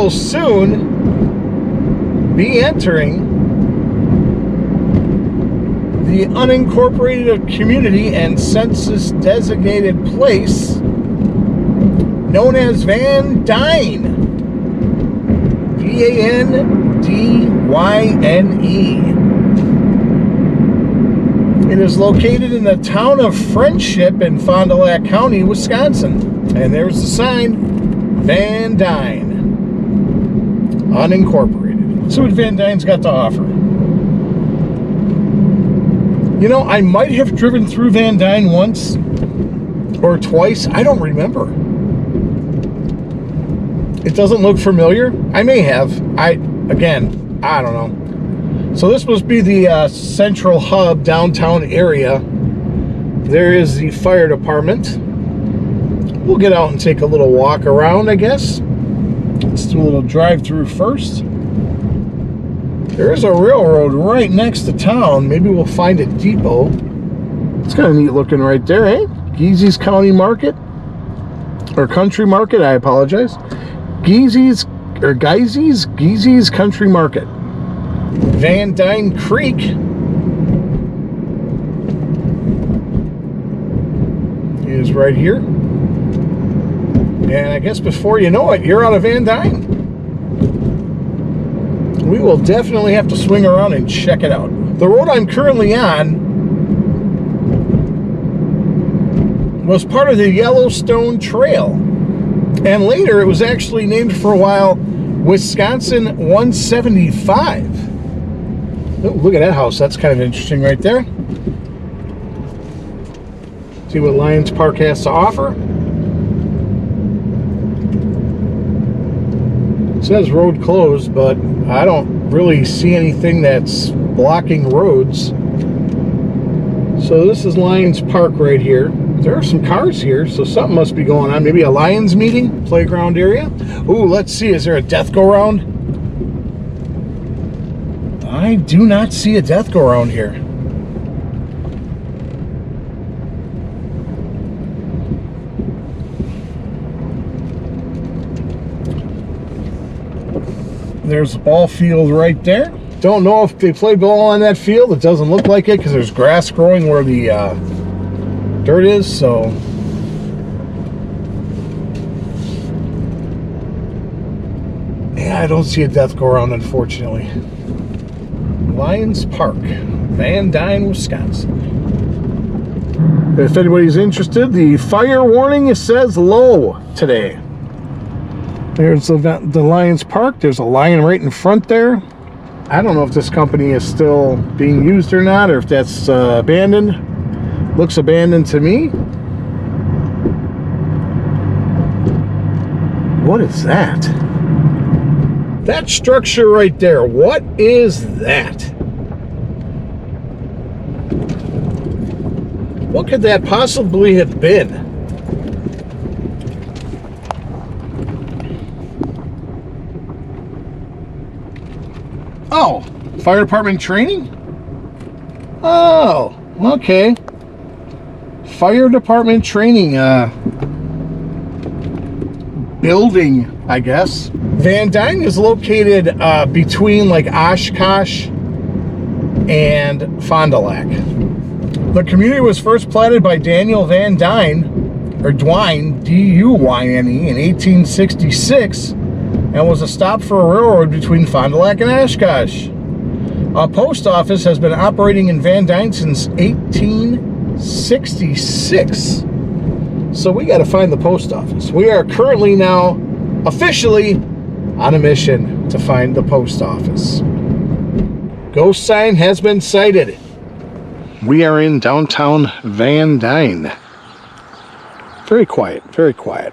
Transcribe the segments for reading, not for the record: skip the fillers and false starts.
will soon be entering the unincorporated community and census designated place known as Van Dyne. Vandyne. It is located in the town of Friendship in Fond Du Lac County, Wisconsin. And there's the sign, Van Dyne, unincorporated. So what Van Dyne's got to offer. You know, I might have driven through Van Dyne once or twice. I don't remember. It doesn't look familiar. I may have. I don't know. So this must be the central hub downtown area. There is the fire department. We'll get out and take a little walk around, I guess. Let's do a little drive-through first. There is a railroad right next to town. Maybe we'll find a depot. It's kind of neat looking right there, eh? Geezy's County Market. Or Country Market, I apologize. Geezy's Country Market. Van Dyne Creek is right here. And I guess before you know it, you're out of Van Dyne. We will definitely have to swing around and check it out. The road I'm currently on was part of the Yellowstone Trail. And later it was actually named for a while Wisconsin 175. Oh, look at that house. That's kind of interesting right there. See what Lions Park has to offer. It says road closed, but I don't really see anything that's blocking roads. So this is Lions Park right here. There are some cars here, so something must be going on. Maybe a Lions meeting, playground area. Ooh, let's see. Is there a death go round? I do not see a death go round here. There's a ball field right there. Don't know if they play ball on that field. It doesn't look like it because there's grass growing where the dirt is, so yeah, I don't see a death go around, unfortunately. Lions Park, Van Dyne, Wisconsin. If anybody's interested, the fire warning says low today. There's the Lions Park. There's a lion right in front there. I don't know if this company is still being used or not, or if that's abandoned. Looks abandoned to me. What is that? That structure right there, what is that? What could that possibly have been? Oh, fire department training? Oh, okay. Fire department training building, I guess. Van Dyne is located between like Oshkosh and Fond du Lac. The community was first platted by Daniel Van Dyne, or Dyne, D-U-Y-N-E, in 1866, and was a stop for a railroad between Fond du Lac and Oshkosh. A post office has been operating in Van Dyne since 1866. So we got to find the post office. We are currently now officially on a mission to find the post office. Ghost sign has been sighted. We are in downtown Van Dyne. Very quiet, very quiet.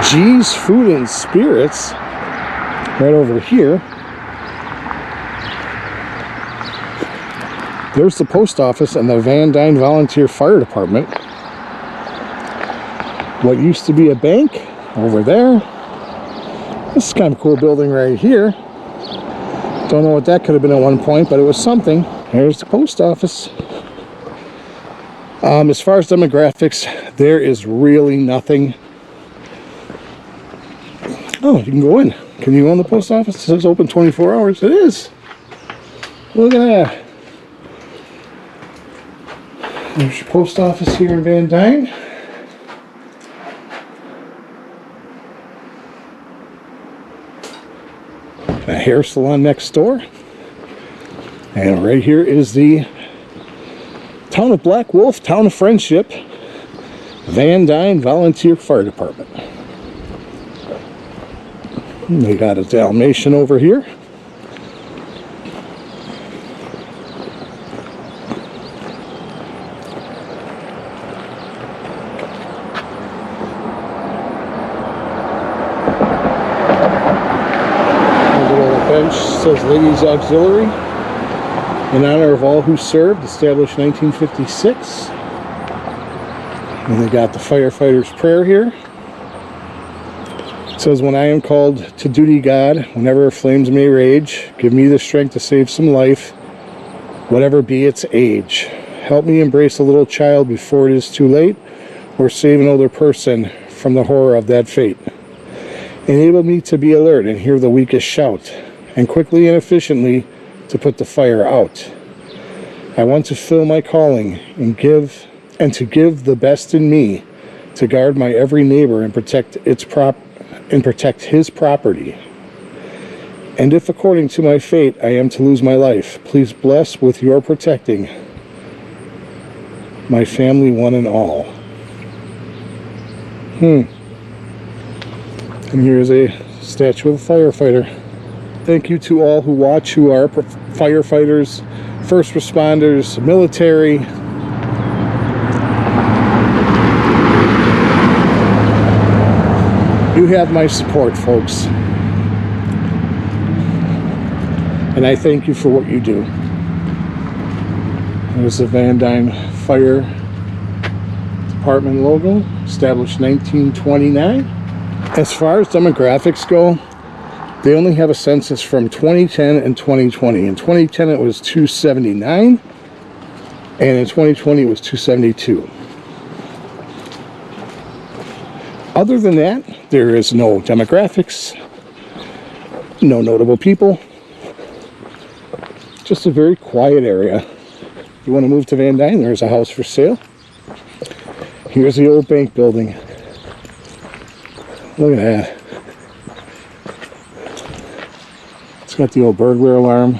G's Food and Spirits, right over here. There's the post office and the Van Dyne Volunteer Fire Department. What used to be a bank over there. This is kind of a cool building right here. Don't know what that could have been at one point, but it was something. Here's the post office. As far as demographics, there is really nothing. Oh, you can go in. Can you go in the post office? It says open 24 hours. It is. Look at that. There's your post office here in Van Dyne. A hair salon next door. And right here is the Town of Black Wolf, Town of Friendship, Van Dyne Volunteer Fire Department. They got a Dalmatian over here. Bench says Ladies Auxiliary in honor of all who served, established 1956. And they got the firefighter's prayer here. It says, when I am called to duty, God, whenever flames may rage, give me the strength to save some life, whatever be its age. Help me embrace a little child before it is too late, or save an older person from the horror of that fate. Enable me to be alert and hear the weakest shout, and quickly and efficiently to put the fire out. I want to fill my calling and to give the best in me to guard my every neighbor and protect his property. And if according to my fate I am to lose my life, please bless with your protecting my family, one and all. And here's a statue of a firefighter. Thank you to all who watch, who are firefighters, first responders, military. You have my support, folks. And I thank you for what you do. There's the Van Dyne Fire Department logo, established 1929. As far as demographics go, they only have a census from 2010 and 2020. In 2010 it was 279, and in 2020 it was 272. Other than that, there is no demographics, no notable people. Just a very quiet area. If you want to move to Van Dyne, there's a house for sale. Here's the old bank building. Look at that. It's got the old burglar alarm.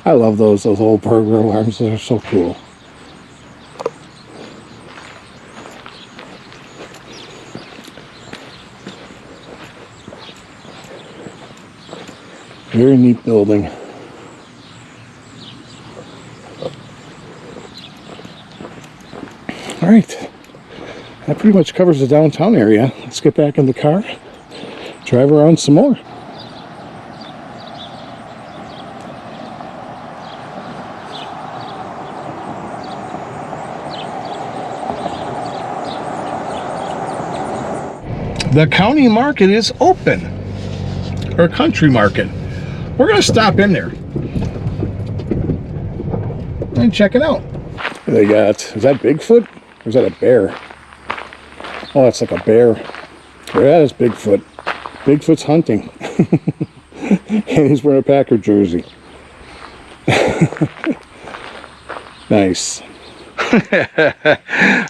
I love those old burglar alarms. They're so cool. Very neat building. All right. That pretty much covers the downtown area. Let's get back in the car, drive around some more. The county market is open, or country market. We're going to stop in there and check it out. They got, is that Bigfoot or is that a bear? Oh, that's like a bear. That is Bigfoot. Bigfoot's hunting. And he's wearing a Packer jersey. Nice.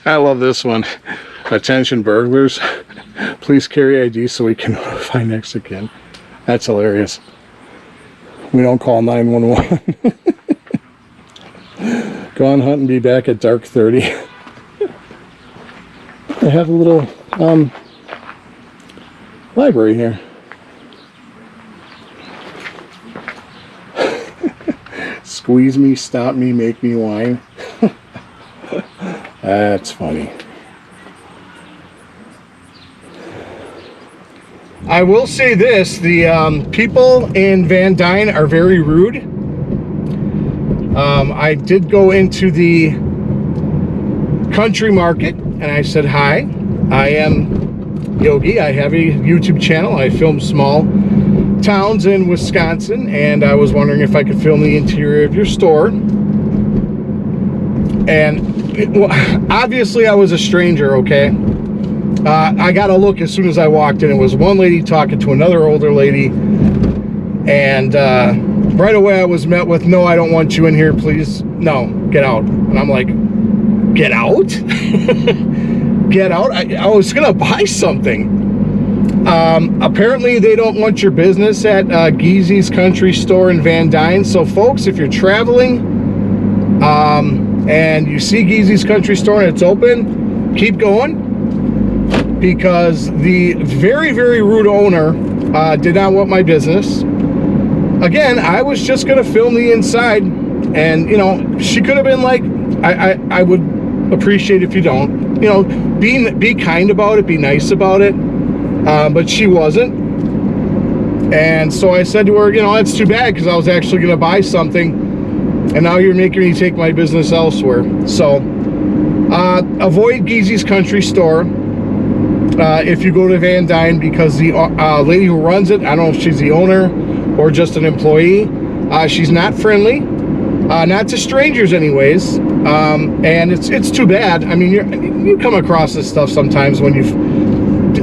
I love this one. Attention burglars. Please carry ID so we can notify next again. That's hilarious. We don't call 911. Go on hunt and be back at dark 30. They have a little library here. Squeeze me, stop me, make me whine. That's funny. I will say this, the people in Van Dyne are very rude. I did go into the country market and I said, hi, I am Yogi. I have a YouTube channel. I film small towns in Wisconsin, and I was wondering if I could film the interior of your store. And obviously I was a stranger, okay? I got a look as soon as I walked in. It was one lady talking to another older lady, and right away I was met with, "No, I don't want you in here, please. No, get out." And I'm like, "Get out?" Get out? I was gonna buy something. Apparently they don't want your business at Geezy's Country Store in Van Dyne. So folks, if you're traveling and you see Geezy's Country Store and it's open, keep going, because the very, very rude owner did not want my business. Again, I was just gonna film the inside, and you know, she could have been like, I would appreciate if you don't, you know, be kind about it, be nice about it, but she wasn't. And so I said to her, you know, that's too bad, because I was actually going to buy something, and now you're making me take my business elsewhere. So avoid Geezy's Country Store if you go to Van Dyne, because the lady who runs it, I don't know if she's the owner or just an employee, she's not friendly, not to strangers anyways, and it's too bad. I mean, you come across this stuff sometimes when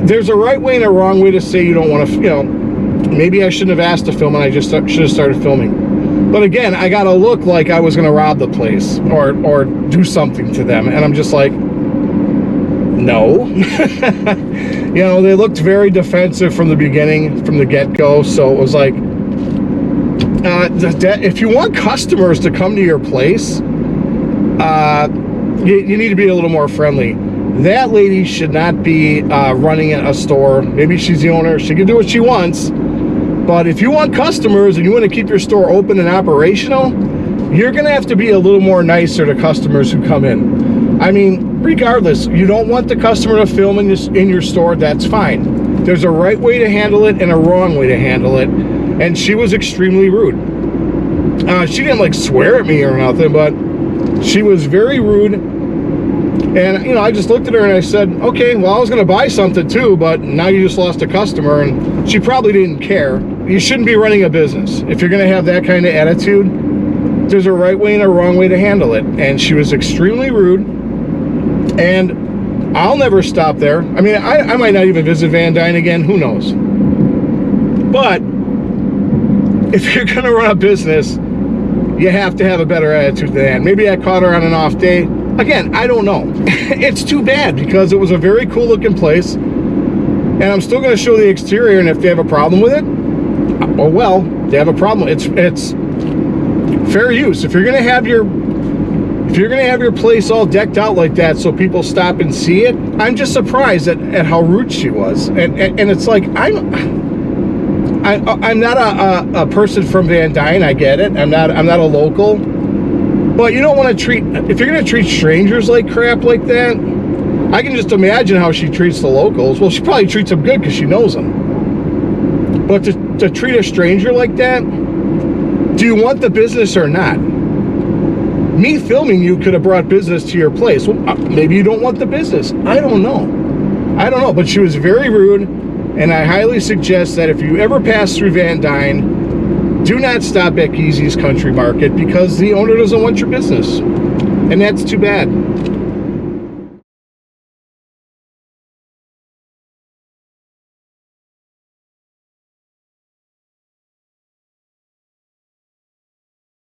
there's a right way and a wrong way to say you don't want to, you know, maybe I shouldn't have asked to film, and I just should have started filming. But again, I got to look like I was going to rob the place or do something to them, and I'm just like, no. You know, they looked very defensive from the beginning, from the get-go. So it was like, if you want customers to come to your place, you need to be a little more friendly. That lady should not be running a store. Maybe she's the owner. She can do what she wants. But if you want customers and you want to keep your store open and operational, you're going to have to be a little more nicer to customers who come in. I mean, regardless, you don't want the customer to film in your store, that's fine. There's a right way to handle it and a wrong way to handle it. And she was extremely rude. She didn't like swear at me or nothing, but she was very rude. And, you know, I just looked at her and I said, okay, well, I was going to buy something too, but now you just lost a customer. And she probably didn't care. You shouldn't be running a business. If you're going to have that kind of attitude, there's a right way and a wrong way to handle it. And she was extremely rude. And I'll never stop there. I mean, I might not even visit Van Dyne again. Who knows? But if you're going to run a business, you have to have a better attitude than that. Maybe I caught her on an off day. Again, I don't know. It's too bad, because it was a very cool looking place, and I'm still going to show the exterior, and if they have a problem with it, oh well, they have a problem. It's fair use. If you're going to have your place all decked out like that so people stop and see it, I'm just surprised at how rude she was. And it's like, I'm not a person from Van Dyne. I get it. I'm not a local. But you don't want to if you're going to treat strangers like crap like that, I can just imagine how she treats the locals. Well, she probably treats them good because she knows them. But to treat a stranger like that, do you want the business or not? Me filming you could have brought business to your place. Well, maybe you don't want the business. I don't know. But she was very rude, and I highly suggest that if you ever pass through Van Dyne, do not stop at Geezy's Country Market, because the owner doesn't want your business. And that's too bad.